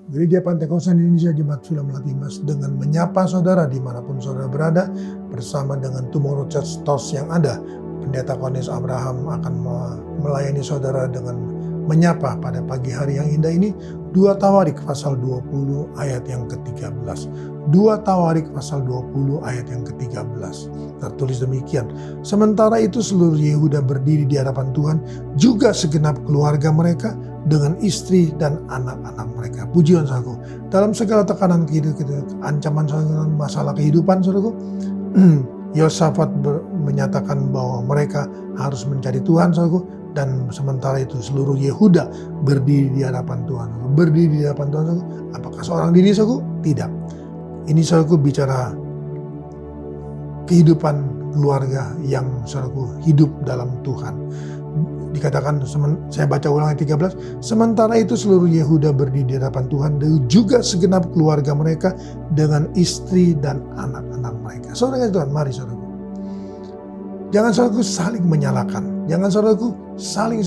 Gereja Pantekosta Indonesia Jemaat Sulam Latimas dengan menyapa saudara dimanapun saudara berada bersama dengan Tomorrow Church Tos yang ada. Pendeta Cornelius Abraham akan melayani saudara dengan menyapa pada pagi hari yang indah ini 2 Tawarik pasal 20 ayat yang ke-13. 2 Tawarik pasal 20 ayat yang ke-13. Tertulis demikian. Sementara itu seluruh Yehuda berdiri di hadapan Tuhan, juga segenap keluarga mereka dengan istri dan anak-anak mereka. Pujian saudaraku. Dalam segala tekanan kehidupan, ancaman masalah kehidupan saudaraku, Yosafat menyatakan bahwa mereka harus mencari Tuhan saudaraku, dan sementara itu seluruh Yehuda berdiri di hadapan Tuhan. Berdiri di hadapan Tuhan saudaraku. Apakah seorang diri saudaraku? Tidak. Ini saudaraku bicara kehidupan keluarga yang saudaraku hidup dalam Tuhan. Dikatakan, saya baca ulang ayat 13, sementara itu seluruh Yehuda berdiri di hadapan Tuhan dan juga segenap keluarga mereka dengan istri dan anak-anak mereka. Saudara Tuhan, mari saudaraku. Jangan saudaraku saling menyalahkan. Jangan saudaraku saling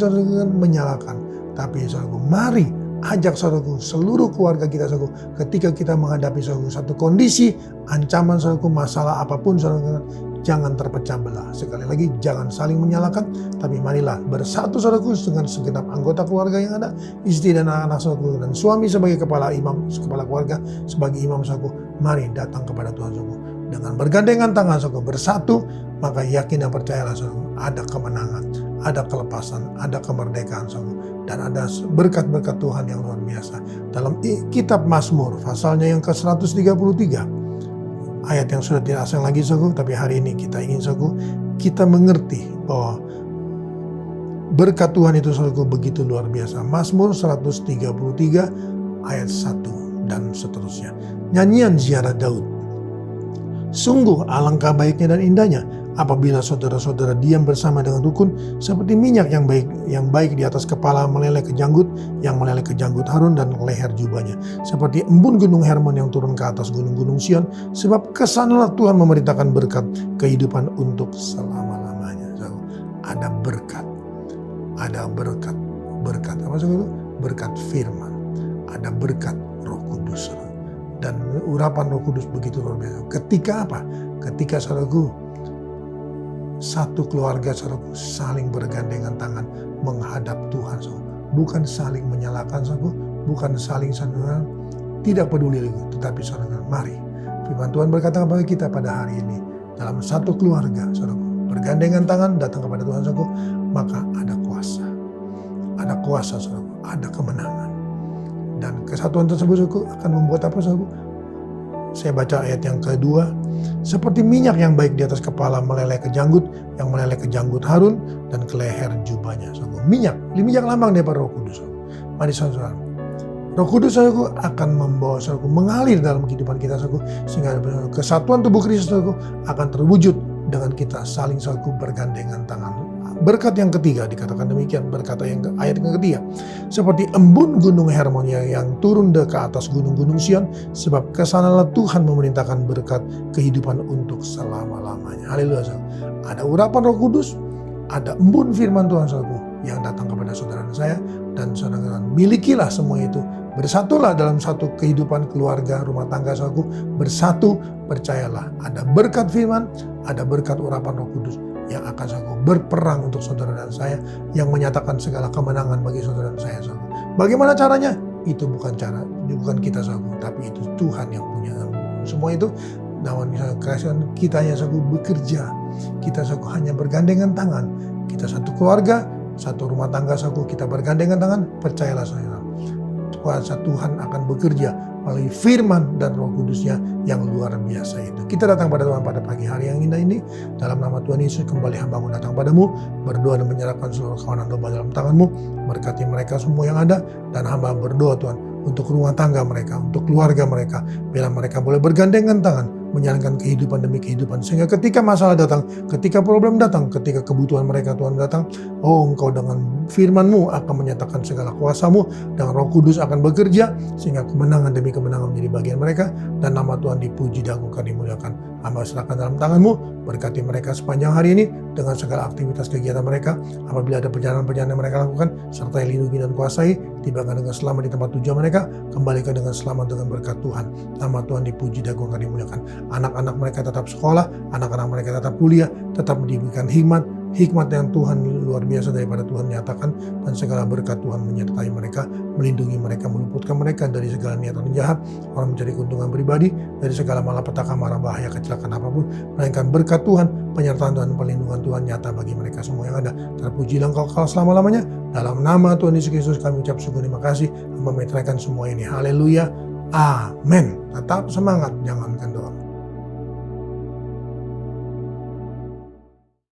menyalahkan. Tapi saudaraku, mari ajak saudaraku, seluruh keluarga kita saudaraku, ketika kita menghadapi saudaraku satu kondisi, ancaman saudaraku, masalah apapun saudaraku, jangan terpecah belah. Sekali lagi, jangan saling menyalahkan, tapi marilah bersatu saudaraku dengan segenap anggota keluarga yang ada, istri dan anak-anak saudaraku, dan suami sebagai kepala imam, kepala keluarga, sebagai imam saudaraku. Mari datang kepada Tuhan saudaraku. Dengan bergandengan tangan saudaraku, bersatu, maka yakin dan percayalah saudaraku, ada kemenangan, ada kelepasan, ada kemerdekaan saudaraku, dan ada berkat-berkat Tuhan yang luar biasa. Dalam kitab Mazmur, pasalnya yang ke-133, ayat yang sudah tidak asing lagi saudaraku, tapi hari ini kita ingin saudaraku, kita mengerti bahwa berkat Tuhan itu saudaraku begitu luar biasa. Mazmur 133 ayat 1 dan seterusnya. Nyanyian ziarah Daud. Sungguh alangkah baiknya dan indahnya apabila saudara-saudara diam bersama dengan rukun, seperti minyak yang baik di atas kepala meleleh ke janggut, yang meleleh ke janggut Harun dan leher jubahnya, seperti embun gunung Hermon yang turun ke atas gunung-gunung Sion, sebab kesanalah Tuhan memerintahkan berkat kehidupan untuk selama-lamanya. So, ada berkat apa saudara? Berkat firman, ada berkat Roh Kudus. Dan urapan Roh Kudus begitu luar biasa. Ketika apa? Ketika saudaraku, satu keluarga saudaraku saling bergandengan tangan menghadap Tuhan saudaraku. Bukan saling menyalahkan saudaraku, bukan saling saudara tidak peduli lagi, tetapi saudara, mari firman Tuhan berkata kepada kita pada hari ini, dalam satu keluarga saudaraku bergandengan tangan datang kepada Tuhan saudaraku, maka ada kuasa. Ada kuasa saudaraku, ada kemenangan. Dan kesatuan tersebut saudaraku akan membuat apa saudaraku? Saya baca ayat yang kedua. Seperti minyak yang baik di atas kepala meleleh ke janggut, yang meleleh ke janggut Harun dan ke leher jubahnya. Saudaraku, minyak lambang daripada Roh Kudus. Mari saudara. Roh Kudus saudaraku akan membawa saudaraku mengalir dalam kehidupan kita saudaraku, sehingga kesatuan tubuh Kristus saudaraku akan terwujud dengan kita saling saudaraku bergandengan tangan. Berkat yang ketiga dikatakan demikian, berkata ayat yang ketiga, seperti embun gunung Hermon yang turun ke atas gunung-gunung Sion, sebab kesanalah Tuhan memerintahkan berkat kehidupan untuk selama-lamanya. Haleluya. Ada urapan Roh Kudus, ada embun firman Tuhan saudaraku yang datang kepada saudara saya, dan saudara milikilah semua itu. Bersatulah dalam satu kehidupan keluarga, rumah tangga saudaraku, bersatu, percayalah ada berkat firman, ada berkat urapan Roh Kudus yang akan saudaraku berperang untuk saudara dan saya, yang menyatakan segala kemenangan bagi saudara dan saya saudaraku. Bagaimana caranya? Itu bukan kita saudaraku, tapi itu Tuhan yang punya. Semua itu namun misalnya kerajaan kita yang saudaraku bekerja, kita saudaraku hanya bergandengan tangan, kita satu keluarga, satu rumah tangga saudaraku, kita bergandengan tangan, percayalah saudara, kuasa Tuhan akan bekerja melalui firman dan Roh Kudusnya yang luar biasa itu. Kita datang pada Tuhan pada pagi hari yang indah ini, dalam nama Tuhan Yesus kembali hamba-Mu datang padamu, berdoa dan menyerahkan seluruh kawanan domba dalam tangan-Mu, berkati mereka semua yang ada, dan hamba berdoa Tuhan untuk rumah tangga mereka, untuk keluarga mereka, bila mereka boleh bergandengan tangan, menjalankan kehidupan demi kehidupan, sehingga ketika masalah datang, ketika problem datang, ketika kebutuhan mereka Tuhan datang, oh Engkau dengan firman-Mu akan menyatakan segala kuasa-Mu, dan Roh Kudus akan bekerja, sehingga kemenangan demi kemenangan menjadi bagian mereka, dan nama Tuhan dipuji, diagungkan, dimuliakan. Hamba serahkan dalam tangan-Mu, Berkati mereka sepanjang hari ini dengan segala aktivitas kegiatan mereka. Apabila ada perjalanan-perjalanan yang mereka lakukan, sertai lindungi dan kuasai. Tibakan dengan selamat di tempat tujuan mereka, kembalikan dengan selamat dengan berkat Tuhan. Nama Tuhan dipuji, diagungkan, dimuliakan. Anak-anak mereka tetap sekolah, anak-anak mereka tetap kuliah, tetap diberikan hikmat yang Tuhan luar biasa daripada Tuhan nyatakan, dan segala berkat Tuhan menyertai mereka, melindungi mereka, meluputkan mereka dari segala niatan jahat, orang mencari keuntungan pribadi, dari segala malapetaka, mara bahaya, kecelakaan apapun, melainkan berkat Tuhan, penyertaan dan perlindungan Tuhan nyata bagi mereka semua yang ada. Terpujilah Engkau kekal selama-lamanya. Dalam nama Tuhan Yesus Kristus kami ucap syukur terima kasih, memetraikan semua ini. Haleluya. Amin. Tetap semangat, jangan kendor.